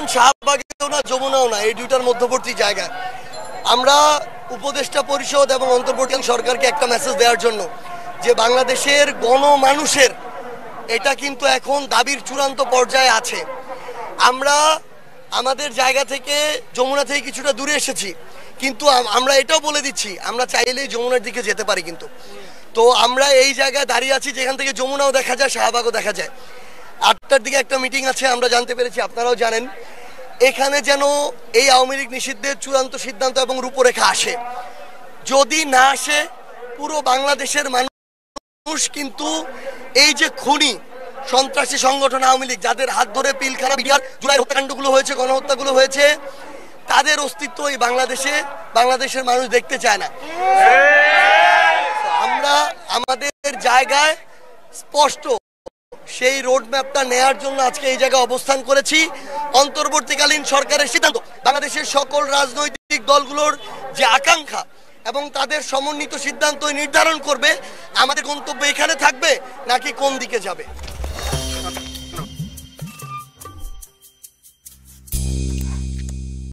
এখন শাহবাগেও না, যমুনাও না, এই দুইটার মধ্যবর্তী জায়গা। আমরা উপদেষ্টা পরিষদ এবং অন্তর্বর্তীকালীন সরকারকে একটা মেসেজ দেওয়ার জন্য যে বাংলাদেশের গণমানুষের এটা কিন্তু এখন দাবির চূড়ান্ত পর্যায়ে আছে। আমরা আমাদের জায়গা থেকে যমুনা থেকে কিছুটা দূরে এসেছি, কিন্তু আমরা এটাও বলে দিচ্ছি আমরা চাইলেই যমুনার দিকে যেতে পারি। কিন্তু তো আমরা এই জায়গায় দাঁড়িয়ে আছি যেখান থেকে যমুনাও দেখা যায়, শাহবাগও দেখা যায়। 8টার দিকে একটা মিটিং আছে, আমরা জানতে পেরেছি, আপনারাও জানেন। এখানে যেন এই আওয়ামী লীগ নিষিদ্ধের চূড়ান্ত সিদ্ধান্ত এবং রূপরেখা আসে। যদি না আসে, পুরো বাংলাদেশের মানুষ কিন্তু এই যে খুনি সন্ত্রাসী সংগঠন আওয়ামী লীগ, যাদের হাত ধরে পিলখানা বিডিআর জুলাই হত্যাকাণ্ডগুলো হয়েছে, গণহত্যাগুলো হয়েছে, তাদের অস্তিত্ব এই বাংলাদেশের মানুষ দেখতে চায় না। আমরা আমাদের জায়গায় স্পষ্ট সেই রোড ম্যাপটা নেয়ার জন্য আজকে এই জায়গায় অবস্থান করেছি। অন্তর্বর্তীকালীন সরকারের সিদ্ধান্ত বাংলাদেশের সকল রাজনৈতিক দলগুলোর যে আকাঙ্ক্ষা এবং তাদের সমন্বিত সিদ্ধান্ত নির্ধারণ করবে আমাদের গন্তব্য এখানে থাকবে নাকি কোন দিকে যাবে।